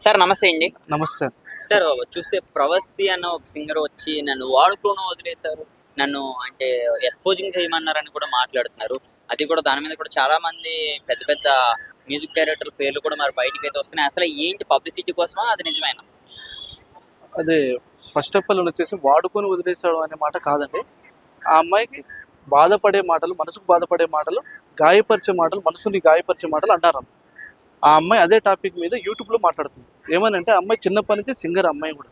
Sir నమస్తే అండి. నమస్తే. సార్ చూస్తే 'ప్రవస్తి' అన్న ఒక సింగర్ వచ్చి నన్ను వాడుకోను వదిలేశారు. నన్ను అంటే ఎక్స్‌పోజింగ్ చేయమన్నారని కూడా మాట్లాడుతున్నారు. అది కూడా దాని మీద కూడా చాలా మంది పెద్ద పెద్ద మ్యూజిక్ డైరెక్టర్ల పేర్లు కూడా మరి బయటికైతే వస్తున్నాయి. అసలు ఏంటి పబ్లిసిటీ కోసమా? అది నిజమేనా? అదే ఫస్ట్ ఆఫ్ ఆల్ వచ్చేసి వాడుకొని వదిలేసాడు అనే మాట కాదండి. ఆ అమ్మాయికి బాధపడే మాటలు, మనసుకు బాధపడే మాటలు, గాయపరిచే మాటలు, మనసుని గాయపరిచే మాటలు అన్నారన్న. ఆ అమ్మాయి అదే టాపిక్ మీద యూట్యూబ్‌లో మాట్లాడుతుంది. ఏమనంటే ఆ అమ్మాయి చిన్నప్పటి నుంచి సింగర్ అమ్మాయి కూడా.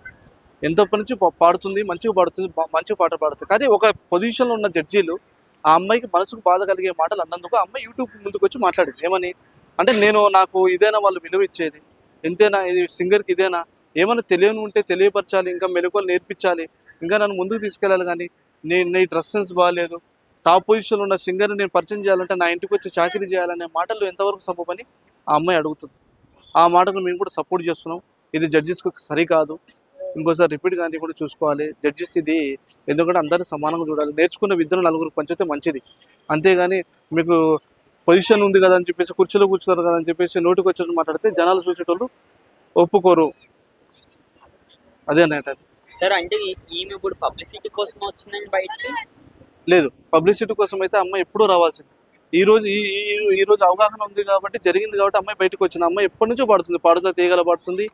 ఎంతప్పటి నుంచి పాడుతుంది, మంచిగా పాడుతుంది, మంచిగా పాట పాడుతుంది. కానీ ఒక పొజిషన్‌లో ఉన్న జడ్జీలు ఆ అమ్మాయికి మనసుకు బాధ కలిగే మాటలు అన్నందుకు ఆ అమ్మాయి యూట్యూబ్ ముందుకొచ్చి మాట్లాడింది. ఏమని? అంటే నాకు ఇదేనా వాళ్ళు విలువ ఇచ్చేది? ఇంతేనా ఇది సింగర్‌కి ఇదేనా? ఏమన్నా తెలియని ఉంటే తెలియపరచాలి, ఇంకా మెళకువలు నేర్పించాలి, ఇంకా నన్ను ముందుకు తీసుకెళ్ళాలి కానీ నీ డ్రెస్ సెన్స్ బాగాలేదు, టాప్ పొజిషన్లో ఉన్న సింగర్ని నేను పరిచయం చేయాలంటే నా ఇంటికి వచ్చి చాకరీ చేయాలనే మాటలు ఎంతవరకు సబబని ఆ అమ్మాయి అడుగుతుంది. ఆ మాటకు మేము కూడా సపోర్ట్ చేస్తున్నాం. ఇది జడ్జెస్కి సరికాదు, ఇంకోసారి రిపీట్ కానీ కూడా చూసుకోవాలి. జడ్జెస్ ఇది ఎందుకంటే అందరినీ సమానంగా చూడాలి. నేర్చుకున్న విద్యను నలుగురికి పంచితే మంచిది. అంతేగాని మీకు పొజిషన్ ఉంది కదా అని చెప్పేసి కుర్చీలో కూర్చున్నారు కదా అని చెప్పేసి నోటికి వచ్చేసి మాట్లాడితే జనాలు చూసేటోళ్ళు ఒప్పుకోరు. అదే అన్నట్టు. సార్ అంటే ఈమె ఇప్పుడు పబ్లిసిటీ కోసం వచ్చిందండి బయటికి? లేదు, పబ్లిసిటీ కోసం అయితే అమ్మాయి ఎప్పుడూ రావాల్సింది. ఈ రోజు ఈ ఈ- ఈ రోజు అవగాహన ఉంది కాబట్టి జరిగింది కాబట్టి అమ్మాయి బయటకు వచ్చింది. అమ్మాయి ఎప్పటి నుంచో పాడుతుంది, పాడుతా తీగల పాడుతుంది,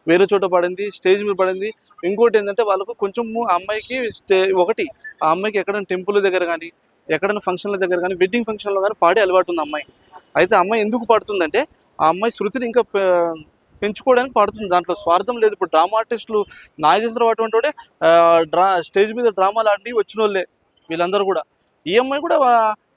వేరే చోట పడింది, స్టేజ్ మీద పడింది. ఇంకోటి ఏంటంటే వాళ్ళకు కొంచెము ఆ అమ్మాయికి ఒకటి ఆ అమ్మాయికి ఎక్కడైనా టెంపుల్ దగ్గర కానీ, ఎక్కడైనా ఫంక్షన్ల దగ్గర కానీ, వెడ్డింగ్ ఫంక్షన్లో కానీ పాడే అలవాటు ఉంది అమ్మాయి. అయితే ఆ అమ్మాయి ఎందుకు పాడుతుందంటే ఆ అమ్మాయి శృతిని ఇంకా పెంచుకోవడానికి పాడుతుంది. దాంట్లో స్వార్థం లేదు. ఇప్పుడు డ్రామా ఆర్టిస్టులు నాగేశ్వరరావు అటువంటి వాడే స్టేజ్ మీద డ్రామాలు ఆడి వచ్చిన వాళ్ళే వీళ్ళందరూ కూడా. ఈ అమ్మాయి కూడా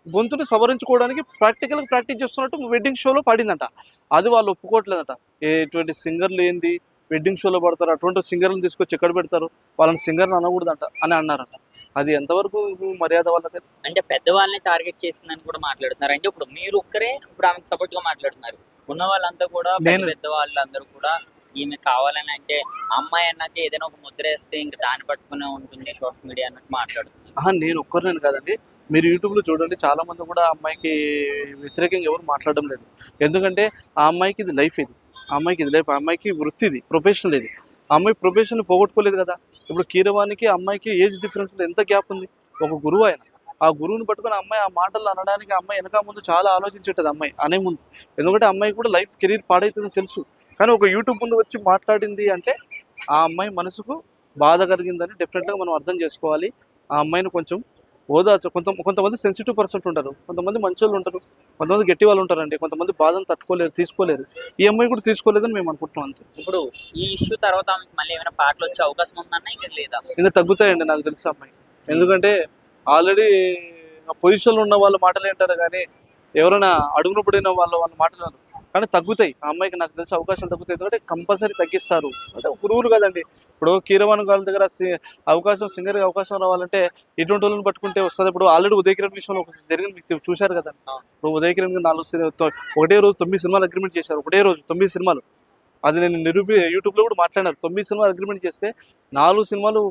గొంతుని సవరించుకోవడానికి ప్రాక్టికల్గా ప్రాక్టీస్ చేస్తున్నట్టు వెడ్డింగ్ షోలో పాడిందంట. అది వాళ్ళు ఒప్పుకోవట్లేదట. ఎటువంటి సింగర్లు ఏంది వెడ్డింగ్ షోలో పడతారు, అటువంటి సింగర్లను తీసుకొచ్చి ఎక్కడ పెడతారు, వాళ్ళని సింగర్ని అనకూడదంట అని అన్నారంట. అది ఎంతవరకు మర్యాద వాళ్ళకి? అంటే పెద్దవాళ్ళని టార్గెట్ చేసిందని కూడా మాట్లాడుతున్నారు. అంటే ఇప్పుడు మీరు ఒక్కరే ఇప్పుడు ఆమెకు సపోర్ట్‌గా మాట్లాడుతున్నారు. ఉన్న వాళ్ళంతా కూడా నేను పెద్ద వాళ్ళందరూ కూడా ఈమె కావాలని అంటే అమ్మాయి అన్నాక ఏదైనా ఒక ముద్రేస్తే ఇంక దాన్ని పట్టుకునే ఉంటుంది సోషల్ మీడియా అన్నట్టు మాట్లాడుతున్నారు. నేను ఒక్కరినేను కాదండి. మీరు యూట్యూబ్‌లో చూడండి, చాలా మంది కూడా ఆ అమ్మాయికి వ్యతిరేకంగా ఎవరు మాట్లాడడం లేదు. ఎందుకంటే ఆ అమ్మాయికి ఇది లైఫ్ ఇది. ఆ అమ్మాయికి ఇది లైఫ్. ఆ అమ్మాయికి వృత్తి ఇది, ప్రొఫెషనల్ ఇది. ఆ అమ్మాయి ప్రొఫెషన్‌ని పోగొట్టుకోలేదు కదా! ఇప్పుడు కీరవాణికి ఆ అమ్మాయికి ఏజ్ డిఫరెన్స్‌లో ఎంత గ్యాప్ ఉంది. ఒక గురువు ఆయన. ఆ గురువుని పట్టుకొని ఆ అమ్మాయి ఆ మాటలు అనడానికి ఆ అమ్మాయి వెనక ముందు చాలా ఆలోచించేటది అమ్మాయి అనే ముందు. ఎందుకంటే ఆ అమ్మాయికి కూడా లైఫ్ కెరీర్ పాడైతుందని తెలుసు. కానీ ఒక యూట్యూబ్ ముందు వచ్చి మాట్లాడింది అంటే ఆ అమ్మాయి మనసుకు బాధ కలిగిందని డెఫినెట్‌గా మనం అర్థం చేసుకోవాలి. ఆ అమ్మాయిని కొంచెం ఓదార్చ కొంతమంది సెన్సిటివ్ పర్సన్స్ ఉంటారు, కొంతమంది మంచోళ్ళు ఉంటారు, కొంతమంది గట్టి వాళ్ళు ఉంటారండి, కొంతమంది బాధను తట్టుకోలేరు, తీసుకోలేరు. ఈ అమ్మాయి కూడా తీసుకోలేదని మేము అనుకుంటున్నాం అంతే. ఇప్పుడు ఈ ఇష్యూ తర్వాత ఆమెకి మళ్ళీ ఏమైనా పాటలు వచ్చే అవకాశం ఉందన్నా ఇంకా లేదా? ఇంకా తగ్గుతాయండి నాకు తెలిసి అమ్మాయి. ఎందుకంటే ఆల్రెడీ ఆ పొజిషన్లో ఉన్న వాళ్ళ మాటలు ఏంటారు కానీ ఎవరైనా అడుగున పడిన వాళ్ళ మాటలు వినరు. కానీ తగ్గుతాయి. ఆ అమ్మాయికి నాకు తెలిసి అవకాశాలు తగ్గుతాయి. ఎందుకంటే కంపల్సరీ తగ్గిస్తారు. అంటే గురువులు కదండి. ఇప్పుడు కీరవాణి గారి దగ్గర అవకాశం, సింగర్‌గా అవకాశం రావాలంటే ఇటువంటి వాళ్ళని పట్టుకుంటే వస్తది. ఇప్పుడు ఆల్రెడీ ఉదయ్ కిరణ్ విషయంలో ఒకటి జరిగింది, మీకు చూశారు కదా. ఇప్పుడు ఉదయ్ కిరణ్ 4 ఒకటే రోజు 9 సినిమాలు అగ్రిమెంట్ చేశారు. ఒకటే రోజు 9 సినిమాలు. అది నేను యూట్యూబ్‌లో కూడా మాట్లాడారు. 9 సినిమాలు అగ్రిమెంట్ చేస్తే 4 సినిమాలు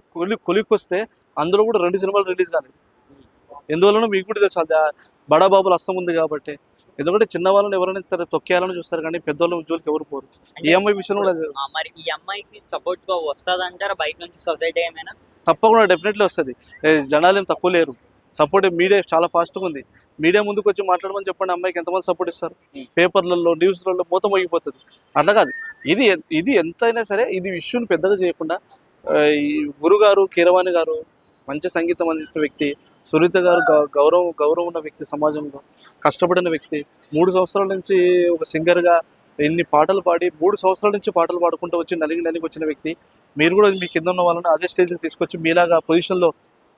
కొలిక్కొస్తే అందులో కూడా 2 సినిమాలు రిలీజ్ కాలేదు. ఎందువలన మీకు కూడా తెలుసు. బడా బాబుల అస్తం ఉంది కాబట్టి. ఎందుకంటే చిన్న వాళ్ళని ఎవరైనా సరే తొక్కేయాలని చూస్తారు కానీ పెద్దోళ్ళ జోలికి ఎవరు పోరు. ఈ అమ్మాయి విషయంలో కూడా అదే. మరి ఈ అమ్మాయికి సపోర్ట్ గా వస్తదంటారా బయట నుంచి సొసైటీ ఏమైనా? తప్పకుండా డెఫినెట్లీ వస్తుంది. జనాలు ఏం తక్కువ లేరు. సపోర్ట్ మీడియా చాలా ఫాస్ట్గా ఉంది. మీడియా ముందుకు వచ్చి మాట్లాడమని చెప్పండి, అమ్మాయికి ఎంతమంది సపోర్ట్ ఇస్తారు. పేపర్లలో, న్యూస్లలో మూత మోగిపోతుంది. అట్లా కాదు. ఇది ఇది ఎంతైనా సరే ఇది ఇష్యూని పెద్దగా చేయకుండా ఈ గురుగారు కీరవాణి గారు మంచి సంగీతం అందించిన వ్యక్తి, సునీత గారు గౌరవం ఉన్న వ్యక్తి, సమాజంలో కష్టపడిన వ్యక్తి, 3 సంవత్సరాల నుంచి ఒక సింగర్గా ఎన్ని పాటలు పాడి 3 సంవత్సరాల నుంచి పాటలు పాడుకుంటూ వచ్చి నలిగి వచ్చిన వ్యక్తి. మీరు కూడా మీ కింద ఉన్న వాళ్ళని అదే స్టేజ్కి తీసుకొచ్చి మీలాగా పొజిషన్లో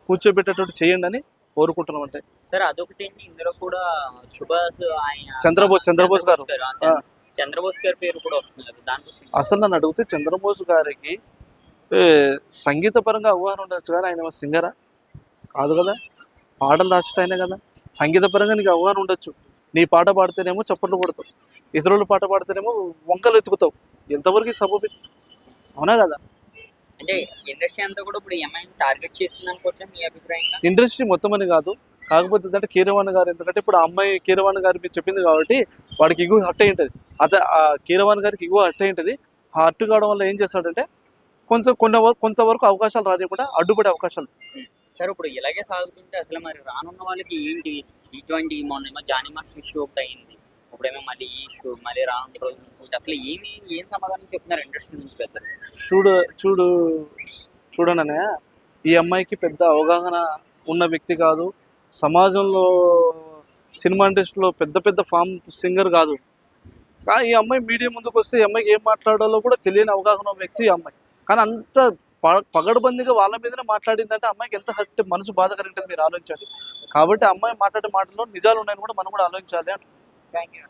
కూర్చోబెట్టేటట్టు చేయండి అని కోరుకుంటున్నాం. అంటే సరే అదొకటి. ఇందులో కూడా సుభాష్ ఆయన చంద్రబోస్ గారు చంద్రబోస్ గారి పేరు కూడా వస్తుంది కదా దానికోసం. అసలు నన్ను అడిగితే చంద్రబోస్ గారికి సంగీత పరంగా అవగాహన ఉండొచ్చు కానీ ఆయన సింగరా కాదు కదా. పాటలు రాసేట కదా. సంగీత పరంగా నీకు అవగాహన ఉండొచ్చు. నీ పాట పాడితేనేమో చప్పట్లు కొడతావు, ఇతరుల పాట పాడితేనేమో వంకలు ఎత్తుకుతావు. ఎంతవరకు సబబు? అవునా కదా. అంటే ఇండస్ట్రీ అంతా కూడా ఇప్పుడు ఏమైనా టార్గెట్ చేస్తుంది అనుకోవచ్చా మీ అభిప్రాయంగా? ఇండస్ట్రీ మొత్తం అని కాదు, కాకపోతే ఏంటంటే కీరవాణి గారు, ఎందుకంటే ఇప్పుడు ఆ అమ్మాయి కీరవాణి గారు మీరు చెప్పింది కాబట్టి వాడికి ఇగో హట్ అయి ఉంటుంది. ఆ కీరవాణి గారికి ఇగో హట్ అయి ఉంటుంది. హార్ట్ కావడం వల్ల ఏం చేస్తాడంటే కొంతవరకు అవకాశాలు రానివ్వకుండా అడ్డుపడే అవకాశాలు. సార్ ఇప్పుడు ఇలాగే సాగుతుంటే అసలు మరి రానున్న వాళ్ళకి ఏంటి ఇటువంటి మొన్న జానీ మార్క్స్ ఇష్యూ ఒకటి అయింది, ఇప్పుడేమో మళ్ళీ ఈ ఇష్యూ మళ్ళీ రానున్న రోజు ఇంకోటి. అసలు ఏం సమాధానం చెప్తున్నారు ఇండస్ట్రీ నుంచి పెద్దలు? చూడు చూడననే ఈ అమ్మాయికి పెద్ద అవగాహన ఉన్న వ్యక్తి కాదు, సమాజంలో సినిమా ఇండస్ట్రీలో పెద్ద ఫామ్ సింగర్ కాదు. ఈ అమ్మాయి మీడియా ముందుకు వస్తే ఈ అమ్మాయికి ఏం మాట్లాడాలో కూడా తెలియని అవగాహన ఉన్న వ్యక్తి ఈ అమ్మాయి. కానీ అంత పగడబందిగా వాళ్ళ మీదనే మాట్లాడిందంటే అమ్మాయికి ఎంత హర్ట్, మనసు బాధ కలిగింటుంది మీరు ఆలోచించాలి. కాబట్టి అమ్మాయి మాట్లాడే మాటల్లో నిజాలు ఉన్నాయని కూడా మనం కూడా ఆలోచించాలి. Thank you.